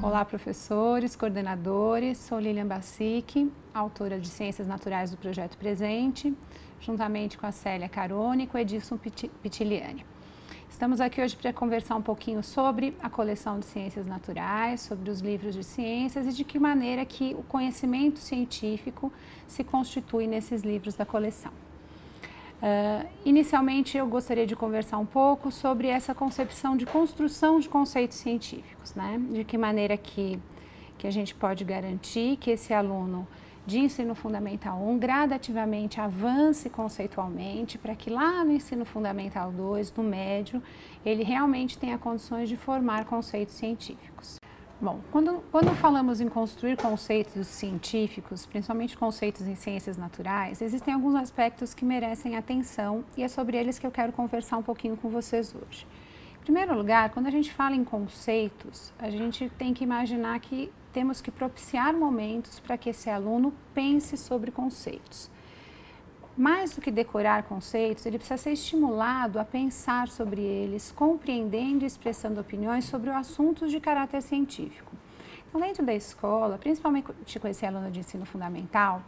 Olá, professores, coordenadores. Sou Lilian Bassic, autora de Ciências Naturais do Projeto Presente, juntamente com a Célia Carone e com o Edilson Pitiliani. Estamos aqui hoje para conversar um pouquinho sobre a coleção de ciências naturais, sobre os livros de ciências e de que maneira que o conhecimento científico se constitui nesses livros da coleção. Inicialmente, eu gostaria de conversar um pouco sobre essa concepção de construção de conceitos científicos, né? De que maneira que a gente pode garantir que esse aluno de ensino fundamental 1 gradativamente avance conceitualmente para que lá no ensino fundamental 2, no médio, ele realmente tenha condições de formar conceitos científicos. Bom, quando falamos em construir conceitos científicos, principalmente conceitos em ciências naturais, existem alguns aspectos que merecem atenção e é sobre eles que eu quero conversar um pouquinho com vocês hoje. Em primeiro lugar, quando a gente fala em conceitos, a gente tem que imaginar que temos que propiciar momentos para que esse aluno pense sobre conceitos. Mais do que decorar conceitos, ele precisa ser estimulado a pensar sobre eles, compreendendo e expressando opiniões sobre assuntos de caráter científico. Então, dentro da escola, principalmente com esse aluno de ensino fundamental,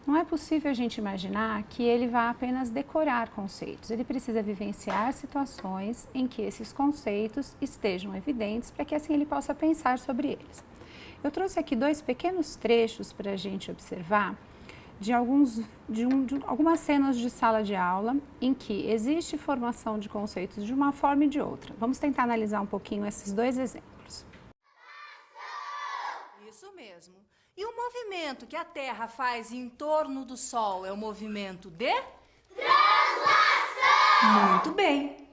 não é possível a gente imaginar que ele vá apenas decorar conceitos. Ele precisa vivenciar situações em que esses conceitos estejam evidentes para que assim ele possa pensar sobre eles. Eu trouxe aqui dois pequenos trechos para a gente observar de algumas cenas de sala de aula em que existe formação de conceitos de uma forma e de outra. Vamos tentar analisar um pouquinho esses dois exemplos. Isso mesmo. E o movimento que a Terra faz em torno do Sol é o movimento de? Translação! Muito bem.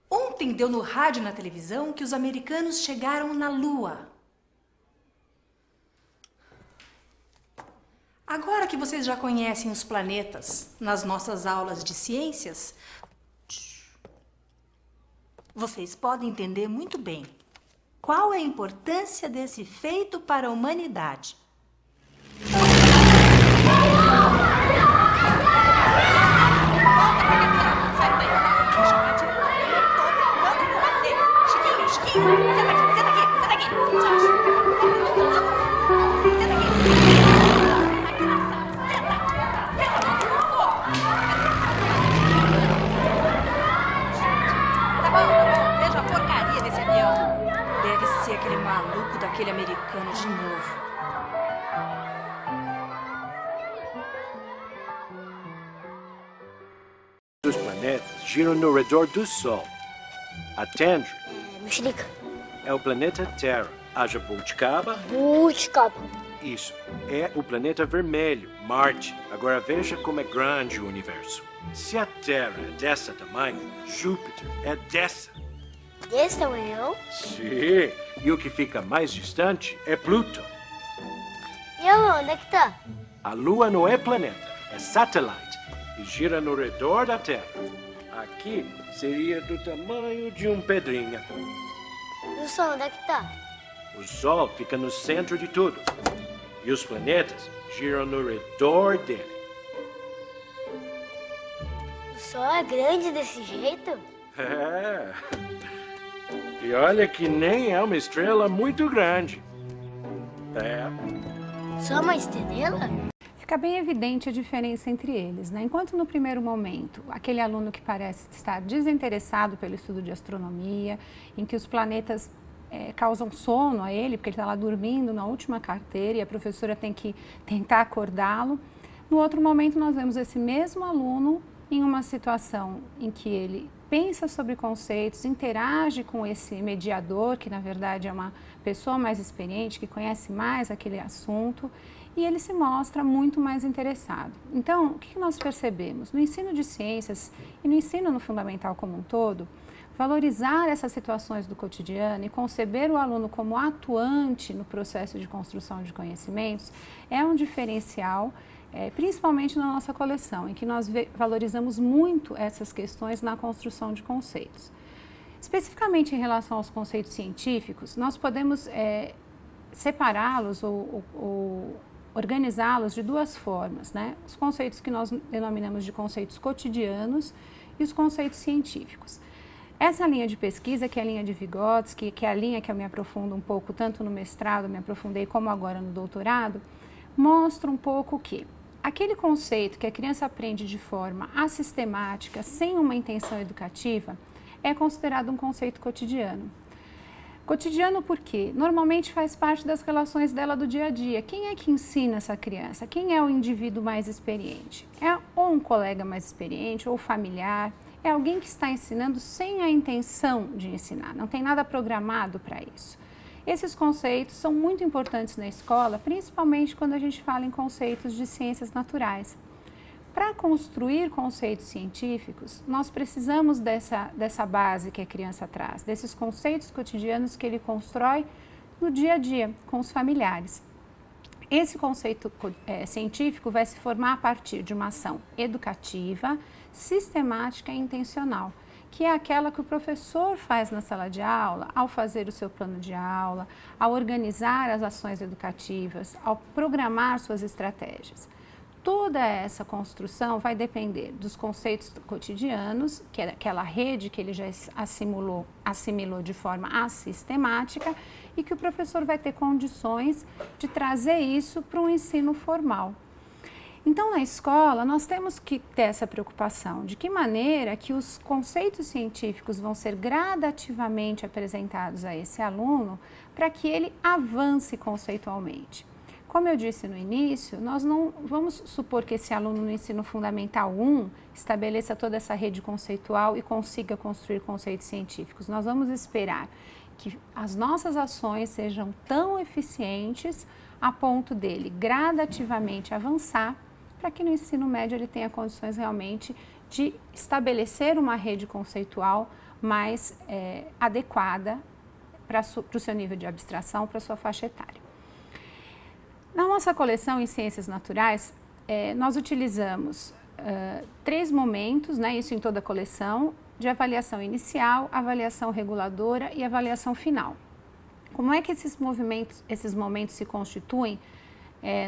Ontem deu no rádio e na televisão que os americanos chegaram na Lua. Agora que vocês já conhecem os planetas nas nossas aulas de ciências, vocês podem entender muito bem qual é a importância desse feito para a humanidade. Veja a porcaria desse avião. Deve ser aquele maluco daquele americano de novo. Os planetas giram no redor do Sol. A Tandra Mexerica. é o planeta Terra. A Jabuticaba, Buticaba. isso, é o planeta vermelho, Marte. Agora veja como é grande o universo. Se a Terra é dessa tamanho, Júpiter é dessa. Desse tamanho? Sim, e o que fica mais distante é Plutão. E a Lua, onde é que tá? A Lua não é planeta, é satélite e gira no redor da Terra. Aqui seria do tamanho de um pedrinha. E o Sol, onde é que tá? O Sol fica no centro de tudo e os planetas giram no redor dele. O Sol é grande desse jeito? É. E olha que nem é uma estrela muito grande. É. Só uma estrela? Fica bem evidente a diferença entre eles, né? Enquanto no primeiro momento, aquele aluno que parece estar desinteressado pelo estudo de astronomia, em que os planetas causam sono a ele, porque ele está lá dormindo na última carteira e a professora tem que tentar acordá-lo. No outro momento, nós vemos esse mesmo aluno em uma situação em que ele pensa sobre conceitos, interage com esse mediador, que na verdade é uma pessoa mais experiente, que conhece mais aquele assunto, e ele se mostra muito mais interessado. Então, o que nós percebemos? No ensino de ciências e no ensino no fundamental como um todo, valorizar essas situações do cotidiano e conceber o aluno como atuante no processo de construção de conhecimentos é um diferencial, principalmente na nossa coleção, em que nós valorizamos muito essas questões na construção de conceitos. Especificamente em relação aos conceitos científicos, nós podemos separá-los ou organizá-los de duas formas, né? Os conceitos que nós denominamos de conceitos cotidianos e os conceitos científicos. Essa linha de pesquisa, que é a linha de Vygotsky, que é a linha que eu me aprofundo um pouco, tanto no mestrado, me aprofundei, como agora no doutorado, mostra um pouco que aquele conceito que a criança aprende de forma assistemática, sem uma intenção educativa, é considerado um conceito cotidiano. Cotidiano porque normalmente faz parte das relações dela do dia a dia. Quem é que ensina essa criança? Quem é o indivíduo mais experiente? É ou um colega mais experiente, ou familiar. É alguém que está ensinando sem a intenção de ensinar, não tem nada programado para isso. Esses conceitos são muito importantes na escola, principalmente quando a gente fala em conceitos de ciências naturais. Para construir conceitos científicos, nós precisamos dessa base que a criança traz, desses conceitos cotidianos que ele constrói no dia a dia, com os familiares. Esse conceito científico vai se formar a partir de uma ação educativa, sistemática e intencional, que é aquela que o professor faz na sala de aula, ao fazer o seu plano de aula, ao organizar as ações educativas, ao programar suas estratégias. Toda essa construção vai depender dos conceitos cotidianos, que é aquela rede que ele já assimilou de forma assistemática e que o professor vai ter condições de trazer isso para um ensino formal. Então, na escola, nós temos que ter essa preocupação de que maneira que os conceitos científicos vão ser gradativamente apresentados a esse aluno para que ele avance conceitualmente. Como eu disse no início, nós não vamos supor que esse aluno no ensino fundamental 1 estabeleça toda essa rede conceitual e consiga construir conceitos científicos. Nós vamos esperar que as nossas ações sejam tão eficientes a ponto dele gradativamente avançar para que no ensino médio ele tenha condições realmente de estabelecer uma rede conceitual mais adequada para o seu nível de abstração, para a sua faixa etária. Na nossa coleção em Ciências Naturais, nós utilizamos 3 momentos, né, isso em toda a coleção, de avaliação inicial, avaliação reguladora e avaliação final. Como é que esses momentos se constituem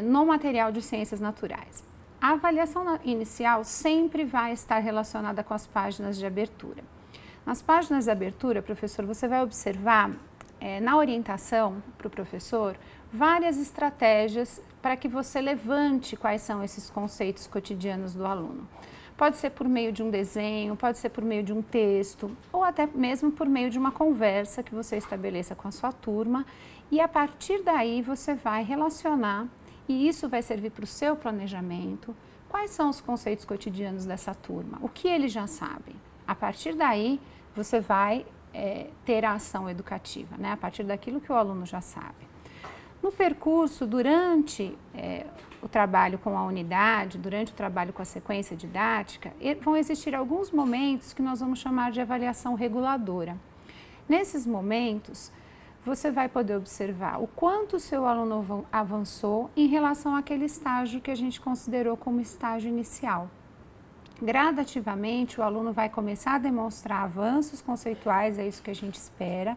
no material de Ciências Naturais? A avaliação inicial sempre vai estar relacionada com as páginas de abertura. Nas páginas de abertura, professor, você vai observar na orientação para o professor várias estratégias para que você levante quais são esses conceitos cotidianos do aluno. Pode ser por meio de um desenho, pode ser por meio de um texto, ou até mesmo por meio de uma conversa que você estabeleça com a sua turma, e a partir daí você vai relacionar, e isso vai servir para o seu planejamento, quais são os conceitos cotidianos dessa turma, o que eles já sabem. A partir daí você vai ter a ação educativa, né? A partir daquilo que o aluno já sabe. No percurso, durante o trabalho com a unidade, durante o trabalho com a sequência didática, vão existir alguns momentos que nós vamos chamar de avaliação reguladora. Nesses momentos, você vai poder observar o quanto o seu aluno avançou em relação àquele estágio que a gente considerou como estágio inicial. Gradativamente, o aluno vai começar a demonstrar avanços conceituais, é isso que a gente espera,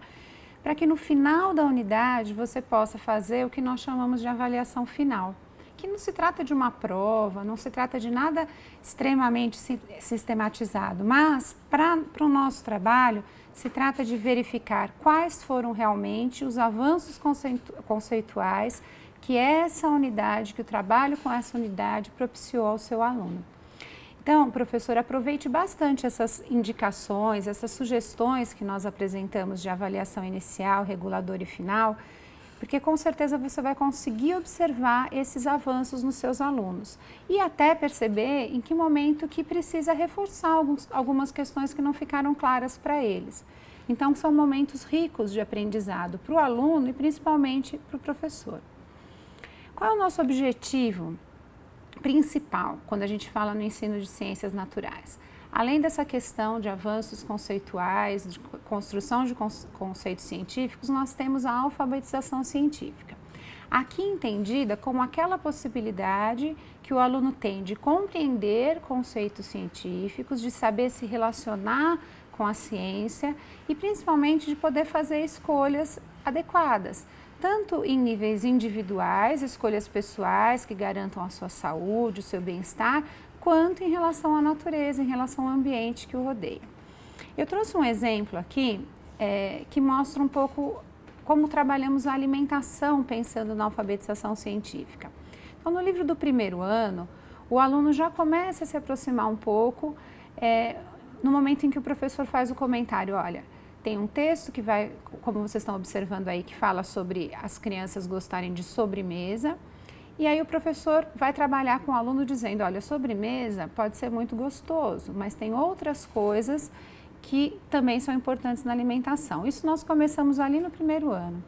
para que no final da unidade você possa fazer o que nós chamamos de avaliação final, que não se trata de uma prova, não se trata de nada extremamente sistematizado, mas para o nosso trabalho se trata de verificar quais foram realmente os avanços conceituais que essa unidade, que o trabalho com essa unidade propiciou ao seu aluno. Então, professor, aproveite bastante essas indicações, essas sugestões que nós apresentamos de avaliação inicial, reguladora e final, porque com certeza você vai conseguir observar esses avanços nos seus alunos e até perceber em que momento que precisa reforçar algumas questões que não ficaram claras para eles. Então, são momentos ricos de aprendizado para o aluno e principalmente para o professor. Qual é o nosso objetivo principal quando a gente fala no ensino de ciências naturais? Além dessa questão de avanços conceituais, de construção de conceitos científicos, nós temos a alfabetização científica. Aqui entendida como aquela possibilidade que o aluno tem de compreender conceitos científicos, de saber se relacionar com a ciência e principalmente de poder fazer escolhas adequadas, tanto em níveis individuais, escolhas pessoais que garantam a sua saúde, o seu bem-estar, quanto em relação à natureza, em relação ao ambiente que o rodeia. Eu trouxe um exemplo aqui que mostra um pouco como trabalhamos a alimentação pensando na alfabetização científica. Então, no livro do primeiro ano, o aluno já começa a se aproximar um pouco no momento em que o professor faz o comentário, olha, tem um texto que vai, como vocês estão observando aí, que fala sobre as crianças gostarem de sobremesa. E aí o professor vai trabalhar com o aluno dizendo, olha, sobremesa pode ser muito gostoso, mas tem outras coisas que também são importantes na alimentação. Isso nós começamos ali no primeiro ano.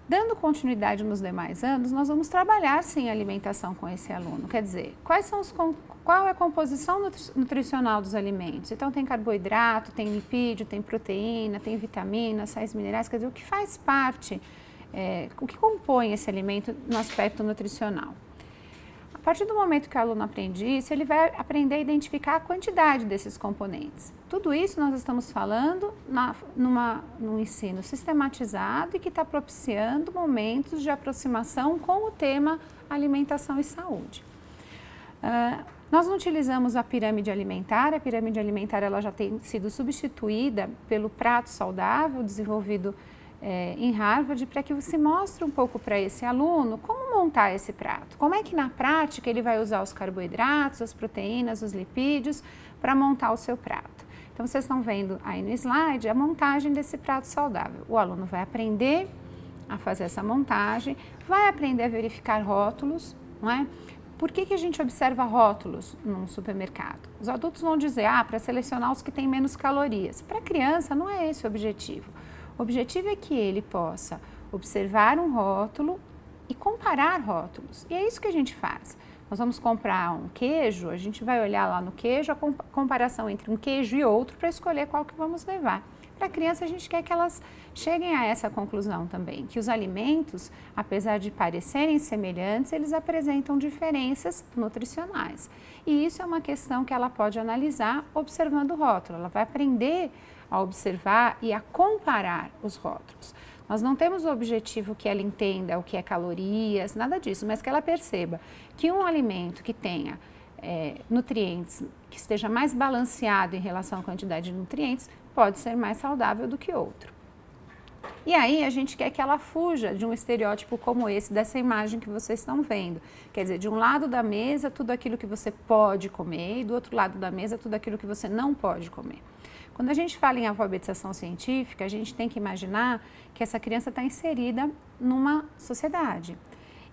Dando continuidade nos demais anos, nós vamos trabalhar sim a alimentação com esse aluno. Quer dizer, qual é a composição nutricional dos alimentos? Então tem carboidrato, tem lipídio, tem proteína, tem vitaminas, sais minerais, quer dizer, o que faz parte, o que compõe esse alimento no aspecto nutricional. A partir do momento que o aluno aprende isso, ele vai aprender a identificar a quantidade desses componentes. Tudo isso nós estamos falando num ensino sistematizado e que está propiciando momentos de aproximação com o tema alimentação e saúde. Nós não utilizamos a pirâmide alimentar ela já tem sido substituída pelo prato saudável, desenvolvido em Harvard, para que se mostre um pouco para esse aluno como montar esse prato, como é que na prática ele vai usar os carboidratos, as proteínas, os lipídios para montar o seu prato. Então vocês estão vendo aí no slide a montagem desse prato saudável. O aluno vai aprender a fazer essa montagem, vai aprender a verificar rótulos, não é? Por que a gente observa rótulos num supermercado? Os adultos vão dizer, para selecionar os que têm menos calorias. Para a criança não é esse o objetivo. O objetivo é que ele possa observar um rótulo e comparar rótulos. E é isso que a gente faz. Nós vamos comprar um queijo, a gente vai olhar lá no queijo a comparação entre um queijo e outro para escolher qual que vamos levar. Para a criança, a gente quer que elas cheguem a essa conclusão também, que os alimentos, apesar de parecerem semelhantes, eles apresentam diferenças nutricionais. E isso é uma questão que ela pode analisar observando o rótulo. Ela vai aprender a observar e a comparar os rótulos. Nós não temos o objetivo que ela entenda o que é calorias, nada disso, mas que ela perceba que um alimento que tenha nutrientes, que esteja mais balanceado em relação à quantidade de nutrientes, pode ser mais saudável do que outro. E aí a gente quer que ela fuja de um estereótipo como esse, dessa imagem que vocês estão vendo. Quer dizer, de um lado da mesa, tudo aquilo que você pode comer, e do outro lado da mesa, tudo aquilo que você não pode comer. Quando a gente fala em alfabetização científica, a gente tem que imaginar que essa criança está inserida numa sociedade.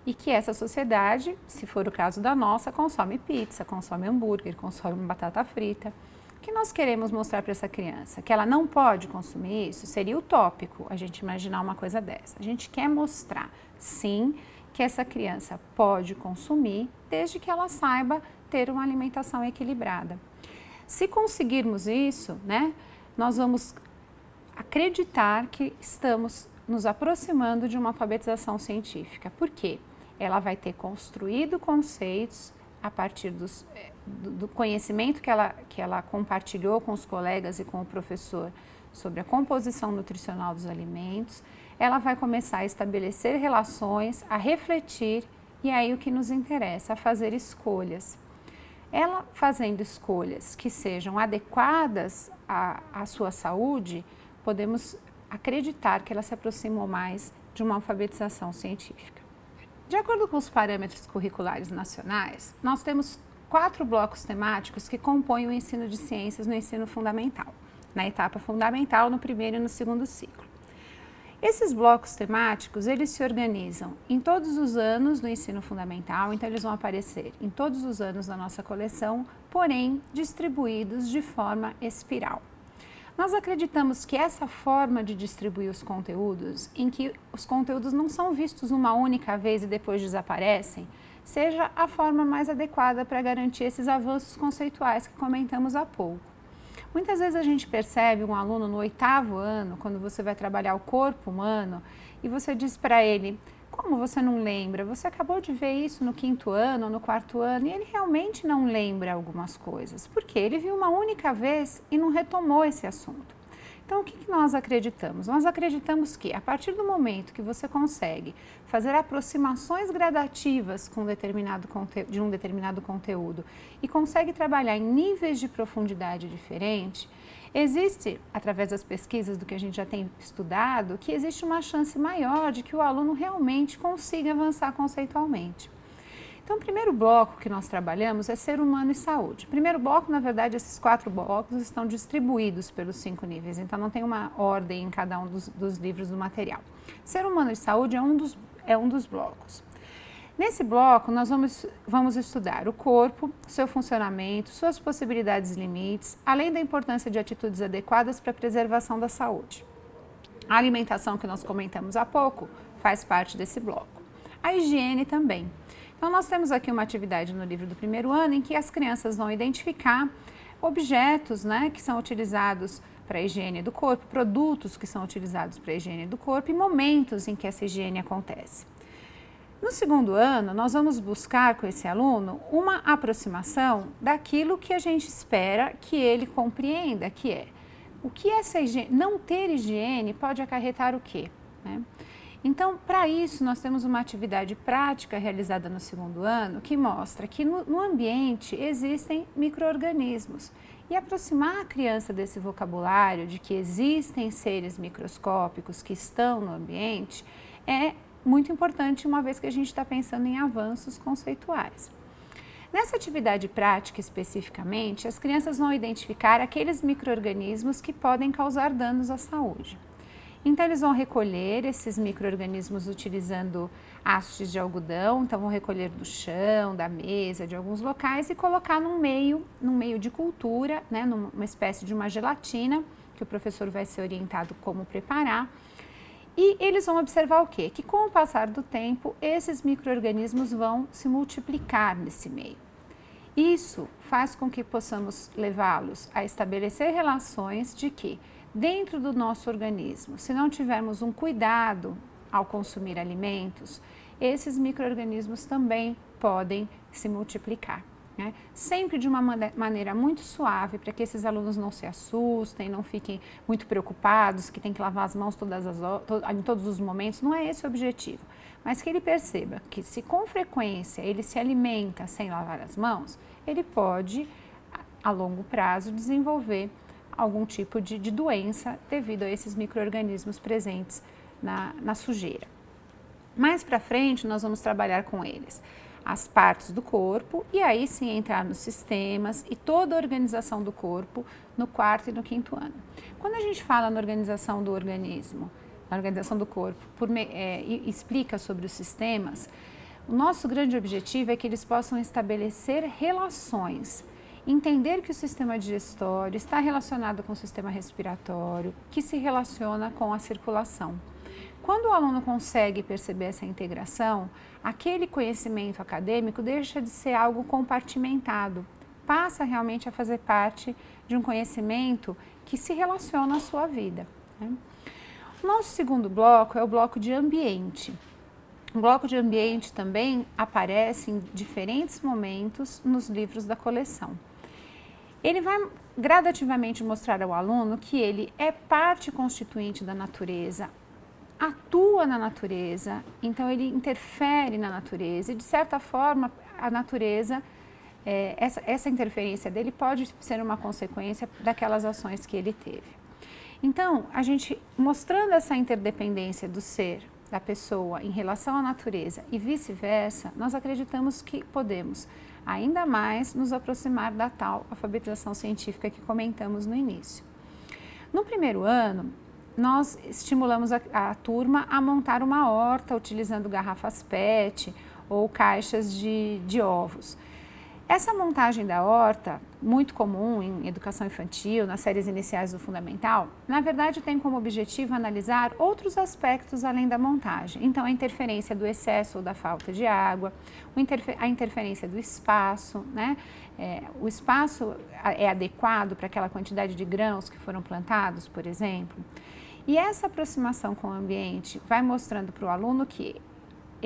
E que essa sociedade, se for o caso da nossa, consome pizza, consome hambúrguer, consome batata frita. O que nós queremos mostrar para essa criança? Que ela não pode consumir isso? Seria utópico a gente imaginar uma coisa dessa. A gente quer mostrar, sim, que essa criança pode consumir, desde que ela saiba ter uma alimentação equilibrada. Se conseguirmos isso, né, nós vamos acreditar que estamos nos aproximando de uma alfabetização científica. Por quê? Ela vai ter construído conceitos a partir do conhecimento que ela compartilhou com os colegas e com o professor sobre a composição nutricional dos alimentos. Ela vai começar a estabelecer relações, a refletir e aí o que nos interessa, a fazer escolhas. Ela fazendo escolhas que sejam adequadas à sua saúde, podemos acreditar que ela se aproximou mais de uma alfabetização científica. De acordo com os parâmetros curriculares nacionais, nós temos 4 blocos temáticos que compõem o ensino de ciências no ensino fundamental, na etapa fundamental, no primeiro e no segundo ciclo. Esses blocos temáticos, eles se organizam em todos os anos do ensino fundamental, então eles vão aparecer em todos os anos da nossa coleção, porém distribuídos de forma espiral. Nós acreditamos que essa forma de distribuir os conteúdos, em que os conteúdos não são vistos uma única vez e depois desaparecem, seja a forma mais adequada para garantir esses avanços conceituais que comentamos há pouco. Muitas vezes a gente percebe um aluno no 8º ano, quando você vai trabalhar o corpo humano, e você diz para ele, como você não lembra? Você acabou de ver isso no 5º ano, no 4º ano, e ele realmente não lembra algumas coisas. Por quê? Ele viu uma única vez e não retomou esse assunto. Então, o que nós acreditamos? Nós acreditamos que, a partir do momento que você consegue fazer aproximações gradativas com de um determinado conteúdo e consegue trabalhar em níveis de profundidade diferente, existe, através das pesquisas do que a gente já tem estudado, que existe uma chance maior de que o aluno realmente consiga avançar conceitualmente. Então, o primeiro bloco que nós trabalhamos é ser humano e saúde. O primeiro bloco, na verdade, esses 4 blocos estão distribuídos pelos 5 níveis, então não tem uma ordem em cada um dos livros do material. Ser humano e saúde é um dos blocos. Nesse bloco, nós vamos estudar o corpo, seu funcionamento, suas possibilidades e limites, além da importância de atitudes adequadas para a preservação da saúde. A alimentação, que nós comentamos há pouco, faz parte desse bloco. A higiene também. Então, nós temos aqui uma atividade no livro do primeiro ano em que as crianças vão identificar objetos, né, que são utilizados para a higiene do corpo, produtos que são utilizados para a higiene do corpo e momentos em que essa higiene acontece. No segundo ano, nós vamos buscar com esse aluno uma aproximação daquilo que a gente espera que ele compreenda, que é o que essa higiene, não ter higiene pode acarretar o quê, né? Então, para isso, nós temos uma atividade prática realizada no segundo ano que mostra que no ambiente existem micro-organismos. E aproximar a criança desse vocabulário de que existem seres microscópicos que estão no ambiente é muito importante, uma vez que a gente está pensando em avanços conceituais. Nessa atividade prática especificamente, as crianças vão identificar aqueles micro-organismos que podem causar danos à saúde. Então, eles vão recolher esses micro-organismos utilizando hastes de algodão, então vão recolher do chão, da mesa, de alguns locais e colocar num meio de cultura, né, numa espécie de uma gelatina, que o professor vai ser orientado como preparar. E eles vão observar o quê? Que com o passar do tempo, esses micro-organismos vão se multiplicar nesse meio. Isso faz com que possamos levá-los a estabelecer relações de que, dentro do nosso organismo, se não tivermos um cuidado ao consumir alimentos, esses micro-organismos também podem se multiplicar, né? Sempre de uma maneira muito suave, para que esses alunos não se assustem, não fiquem muito preocupados, que tem que lavar as mãos em todos os momentos, não é esse o objetivo. Mas que ele perceba que, se com frequência ele se alimenta sem lavar as mãos, ele pode, a longo prazo, desenvolver algum tipo de doença devido a esses micro-organismos presentes na sujeira. Mais para frente, nós vamos trabalhar com eles as partes do corpo e aí sim entrar nos sistemas e toda a organização do corpo no 4º e no 5º ano. Quando a gente fala na organização do organismo, na organização do corpo, e explica sobre os sistemas, o nosso grande objetivo é que eles possam estabelecer relações, entender que o sistema digestório está relacionado com o sistema respiratório, que se relaciona com a circulação. Quando o aluno consegue perceber essa integração, aquele conhecimento acadêmico deixa de ser algo compartimentado, passa realmente a fazer parte de um conhecimento que se relaciona à sua vida, né? O nosso segundo bloco é o bloco de ambiente. O bloco de ambiente também aparece em diferentes momentos nos livros da coleção. Ele vai gradativamente mostrar ao aluno que ele é parte constituinte da natureza, atua na natureza, então ele interfere na natureza e, de certa forma, a natureza, essa interferência dele pode ser uma consequência daquelas ações que ele teve. Então, a gente mostrando essa interdependência do ser, da pessoa em relação à natureza e vice-versa, nós acreditamos que podemos ainda mais nos aproximar da tal alfabetização científica que comentamos no início. No primeiro ano, nós estimulamos a turma a montar uma horta utilizando garrafas PET ou caixas de ovos. Essa montagem da horta, muito comum em educação infantil, nas séries iniciais do fundamental, na verdade tem como objetivo analisar outros aspectos além da montagem. Então, a interferência do excesso ou da falta de água, a interferência do espaço, né? O espaço é adequado para aquela quantidade de grãos que foram plantados, por exemplo. E essa aproximação com o ambiente vai mostrando para o aluno que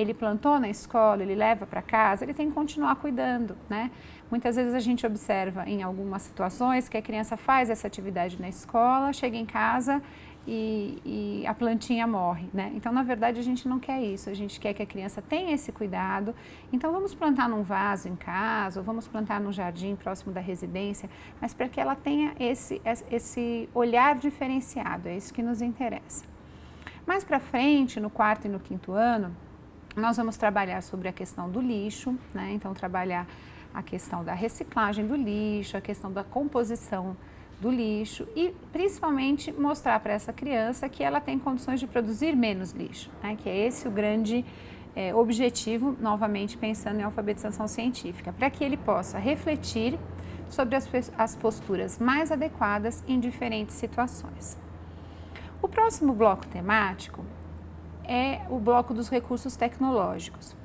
ele plantou na escola, ele leva para casa, ele tem que continuar cuidando, né? Muitas vezes a gente observa em algumas situações que a criança faz essa atividade na escola, chega em casa e a plantinha morre, né? Então, na verdade, a gente não quer isso, a gente quer que a criança tenha esse cuidado. Então, vamos plantar num vaso em casa, ou vamos plantar num jardim próximo da residência, mas para que ela tenha esse olhar diferenciado, é isso que nos interessa. Mais para frente, no 4º e no 5º ano, nós vamos trabalhar sobre a questão do lixo, né? Então, trabalhar a questão da reciclagem do lixo, a questão da composição do lixo e principalmente mostrar para essa criança que ela tem condições de produzir menos lixo, né? Que é esse o grande objetivo, novamente pensando em alfabetização científica, para que ele possa refletir sobre as posturas mais adequadas em diferentes situações. O próximo bloco temático é o bloco dos recursos tecnológicos.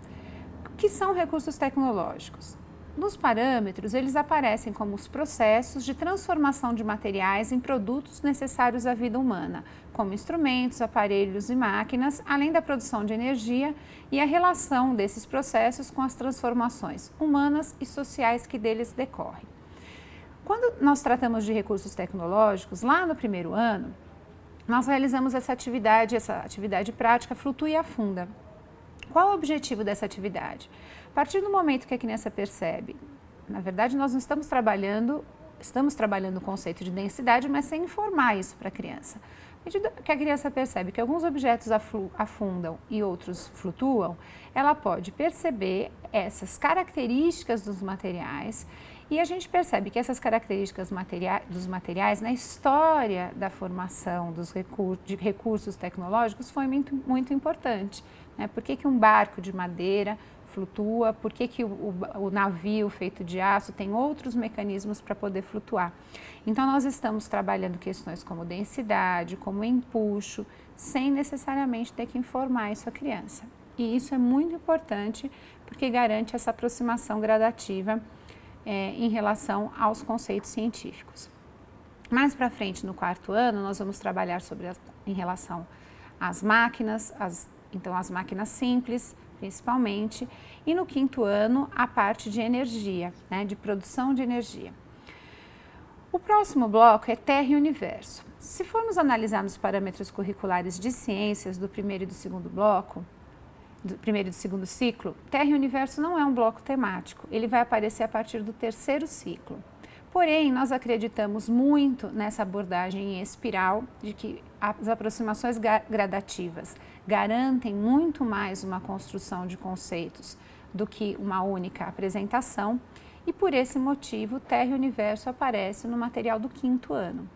O que são recursos tecnológicos? Nos parâmetros, eles aparecem como os processos de transformação de materiais em produtos necessários à vida humana, como instrumentos, aparelhos e máquinas, além da produção de energia e a relação desses processos com as transformações humanas e sociais que deles decorrem. Quando nós tratamos de recursos tecnológicos, lá no 1º ano, nós realizamos essa atividade prática Flutua e Afunda. Qual o objetivo dessa atividade? A partir do momento que a criança percebe, na verdade nós não estamos trabalhando o conceito de densidade, mas sem informar isso para a criança. À medida que a criança percebe que alguns objetos afundam e outros flutuam, ela pode perceber essas características dos materiais e a gente percebe que essas características dos materiais na história da formação de recursos tecnológicos foi muito importante. Né? Por que um barco de madeira flutua, por que o navio feito de aço tem outros mecanismos para poder flutuar. Então, nós estamos trabalhando questões como densidade, como empuxo, sem necessariamente ter que informar isso à criança. E isso é muito importante porque garante essa aproximação gradativa em relação aos conceitos científicos. Mais para frente, no 4º ano, nós vamos trabalhar em relação às máquinas, então as máquinas simples, principalmente, e no 5º ano a parte de energia, né, de produção de energia. O próximo bloco é Terra e Universo. Se formos analisar nos parâmetros curriculares de ciências do 1º e do 2º bloco, do 1º e do 2º ciclo, Terra e Universo não é um bloco temático, ele vai aparecer a partir do 3º ciclo. Porém, nós acreditamos muito nessa abordagem em espiral, de que as aproximações gradativas garantem muito mais uma construção de conceitos do que uma única apresentação, e por esse motivo, Terra e Universo aparece no material do 5º ano.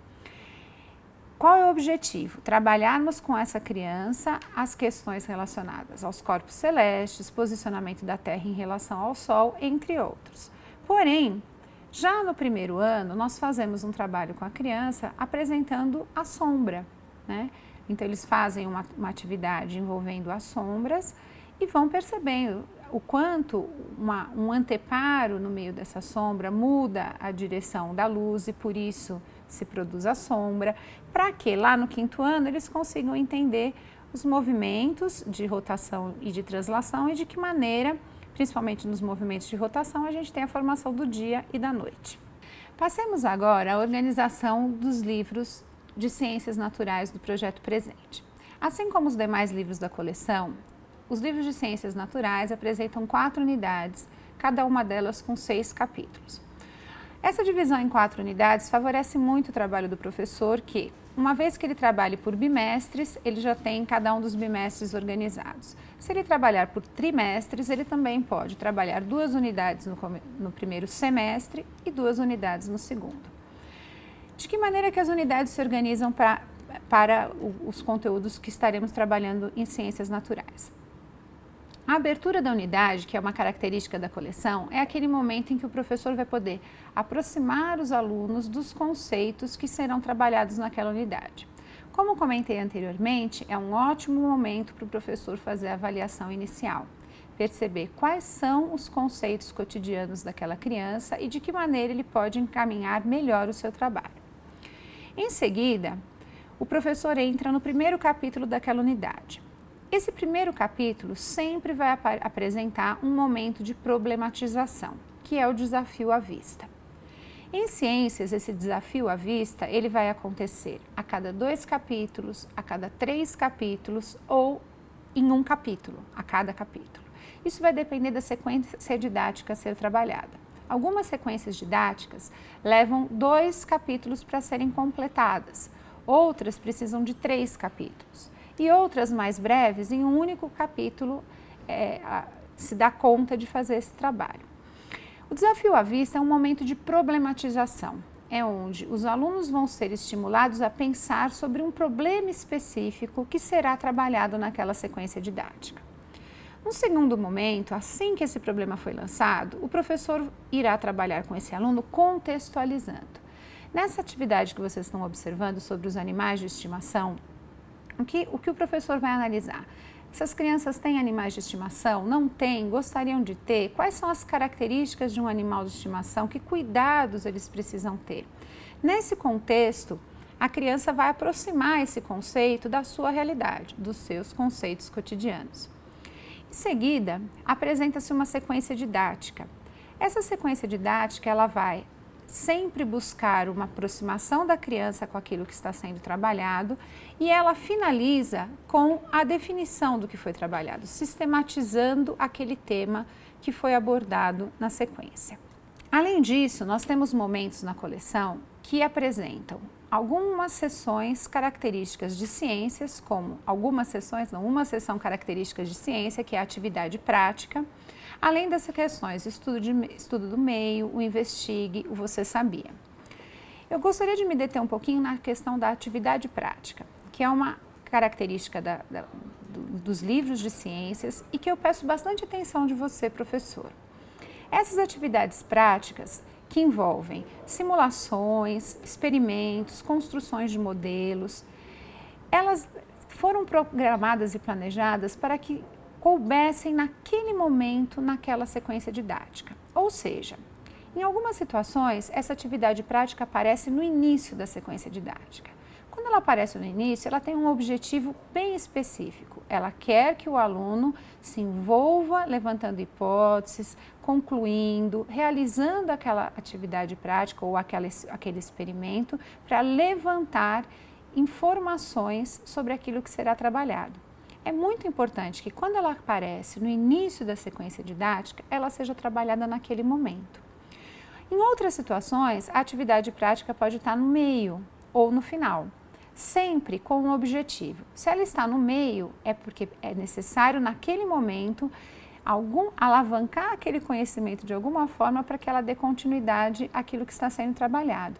Qual é o objetivo? Trabalharmos com essa criança as questões relacionadas aos corpos celestes, posicionamento da Terra em relação ao Sol, entre outros. Porém, já no 1º ano, nós fazemos um trabalho com a criança apresentando a sombra, né? Então, eles fazem uma atividade envolvendo as sombras e vão percebendo o quanto um anteparo no meio dessa sombra muda a direção da luz e por isso se produz a sombra, para que lá no 5º ano eles consigam entender os movimentos de rotação e de translação e de que maneira, principalmente nos movimentos de rotação, a gente tem a formação do dia e da noite. Passemos agora à organização dos livros de ciências naturais do projeto presente. Assim como os demais livros da coleção, os livros de ciências naturais apresentam 4 unidades, cada uma delas com 6 capítulos. Essa divisão em 4 unidades favorece muito o trabalho do professor que, uma vez que ele trabalhe por bimestres, ele já tem cada um dos bimestres organizados. Se ele trabalhar por trimestres, ele também pode trabalhar 2 unidades no primeiro semestre e 2 unidades no segundo. De que maneira que as unidades se organizam para os conteúdos que estaremos trabalhando em ciências naturais? A abertura da unidade, que é uma característica da coleção, é aquele momento em que o professor vai poder aproximar os alunos dos conceitos que serão trabalhados naquela unidade. Como comentei anteriormente, é um ótimo momento para o professor fazer a avaliação inicial, perceber quais são os conceitos cotidianos daquela criança e de que maneira ele pode encaminhar melhor o seu trabalho. Em seguida, o professor entra no primeiro capítulo daquela unidade. Esse primeiro capítulo sempre vai apresentar um momento de problematização, que é o desafio à vista. Em ciências, esse desafio à vista, ele vai acontecer a cada 2 capítulos, a cada 3 capítulos ou em um capítulo, a cada capítulo. Isso vai depender da sequência didática a ser trabalhada. Algumas sequências didáticas levam 2 capítulos para serem completadas, outras precisam de 3 capítulos e outras mais breves, em um único capítulo se dá conta de fazer esse trabalho. O desafio à vista é um momento de problematização, é onde os alunos vão ser estimulados a pensar sobre um problema específico que será trabalhado naquela sequência didática. No segundo momento, assim que esse problema foi lançado, o professor irá trabalhar com esse aluno contextualizando. Nessa atividade que vocês estão observando sobre os animais de estimação, o que o professor vai analisar? Essas crianças têm animais de estimação? Não têm? Gostariam de ter? Quais são as características de um animal de estimação? Que cuidados eles precisam ter? Nesse contexto, a criança vai aproximar esse conceito da sua realidade, dos seus conceitos cotidianos. Em seguida, apresenta-se uma sequência didática. Essa sequência didática, ela vai sempre buscar uma aproximação da criança com aquilo que está sendo trabalhado e ela finaliza com a definição do que foi trabalhado, sistematizando aquele tema que foi abordado na sequência. Além disso, nós temos momentos na coleção que apresentam algumas sessões características de ciências, como uma sessão características de ciência, que é a atividade prática, além dessas questões, estudo do meio, o investigue, o você sabia. Eu gostaria de me deter um pouquinho na questão da atividade prática, que é uma característica dos livros de ciências e que eu peço bastante atenção de você, professor. Essas atividades práticas que envolvem simulações, experimentos, construções de modelos, elas foram programadas e planejadas para que coubessem naquele momento, naquela sequência didática. Ou seja, em algumas situações, essa atividade prática aparece no início da sequência didática. Quando ela aparece no início, ela tem um objetivo bem específico. Ela quer que o aluno se envolva levantando hipóteses, concluindo, realizando aquela atividade prática ou aquele experimento para levantar informações sobre aquilo que será trabalhado. É muito importante que quando ela aparece no início da sequência didática, ela seja trabalhada naquele momento. Em outras situações, a atividade prática pode estar no meio ou no final, sempre com um objetivo. Se ela está no meio, é porque é necessário naquele momento alavancar aquele conhecimento de alguma forma para que ela dê continuidade àquilo que está sendo trabalhado.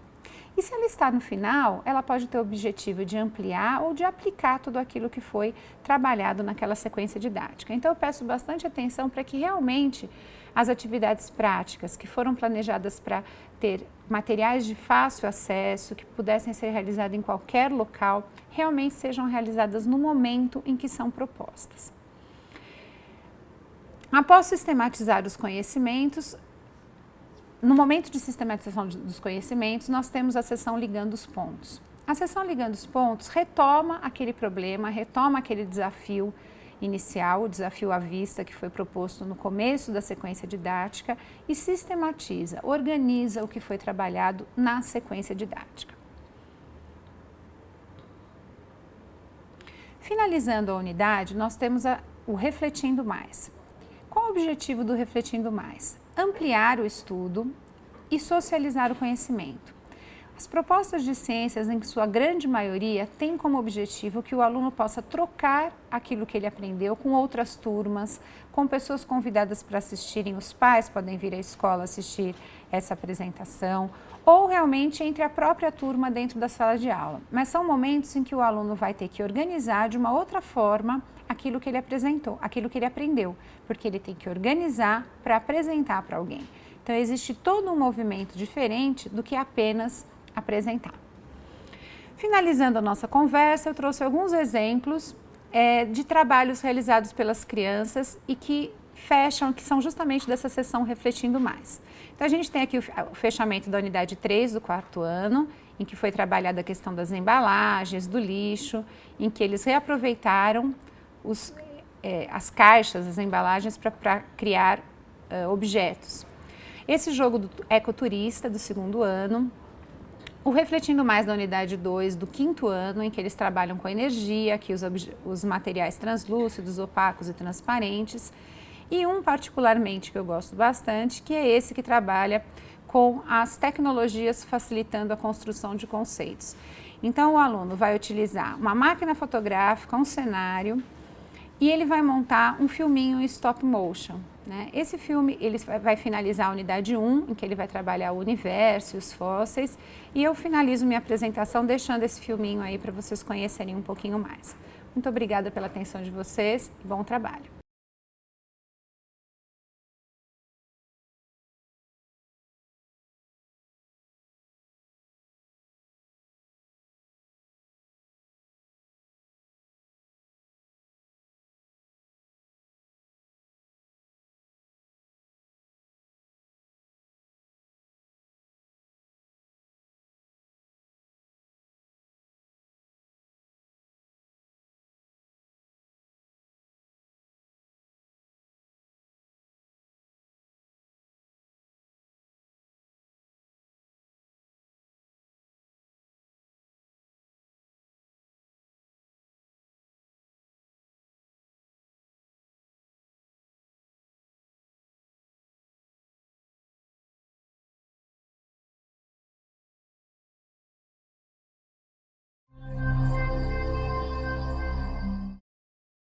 E se ela está no final, ela pode ter o objetivo de ampliar ou de aplicar tudo aquilo que foi trabalhado naquela sequência didática. Então, eu peço bastante atenção para que realmente as atividades práticas que foram planejadas para ter materiais de fácil acesso, que pudessem ser realizadas em qualquer local, realmente sejam realizadas no momento em que são propostas. Após sistematizar os conhecimentos, no momento de sistematização dos conhecimentos, nós temos a sessão Ligando os Pontos. A sessão Ligando os Pontos retoma aquele problema, retoma aquele desafio inicial, o desafio à vista que foi proposto no começo da sequência didática e sistematiza, organiza o que foi trabalhado na sequência didática. Finalizando a unidade, nós temos o Refletindo Mais. Qual o objetivo do Refletindo Mais? Ampliar o estudo e socializar o conhecimento. As propostas de ciências, em sua grande maioria, têm como objetivo que o aluno possa trocar aquilo que ele aprendeu com outras turmas, com pessoas convidadas para assistirem, os pais podem vir à escola assistir essa apresentação, ou realmente entre a própria turma dentro da sala de aula. Mas são momentos em que o aluno vai ter que organizar de uma outra forma aquilo que ele apresentou, aquilo que ele aprendeu, porque ele tem que organizar para apresentar para alguém. Então, existe todo um movimento diferente do que apenas apresentar. Finalizando a nossa conversa, eu trouxe alguns exemplos de trabalhos realizados pelas crianças e que são justamente dessa sessão Refletindo Mais. Então, a gente tem aqui o fechamento da unidade 3 do 4º ano, em que foi trabalhada a questão das embalagens, do lixo, em que eles reaproveitaram as caixas, as embalagens para criar objetos. Esse jogo do Ecoturista, do 2º ano, o Refletindo Mais da unidade 2, do 5º ano, em que eles trabalham com energia, aqui os materiais translúcidos, opacos e transparentes, e um particularmente que eu gosto bastante, que é esse que trabalha com as tecnologias facilitando a construção de conceitos. Então, o aluno vai utilizar uma máquina fotográfica, um cenário, e ele vai montar um filminho em stop motion, né? Esse filme ele vai finalizar a unidade 1, em que ele vai trabalhar o universo e os fósseis, e eu finalizo minha apresentação deixando esse filminho aí para vocês conhecerem um pouquinho mais. Muito obrigada pela atenção de vocês e bom trabalho!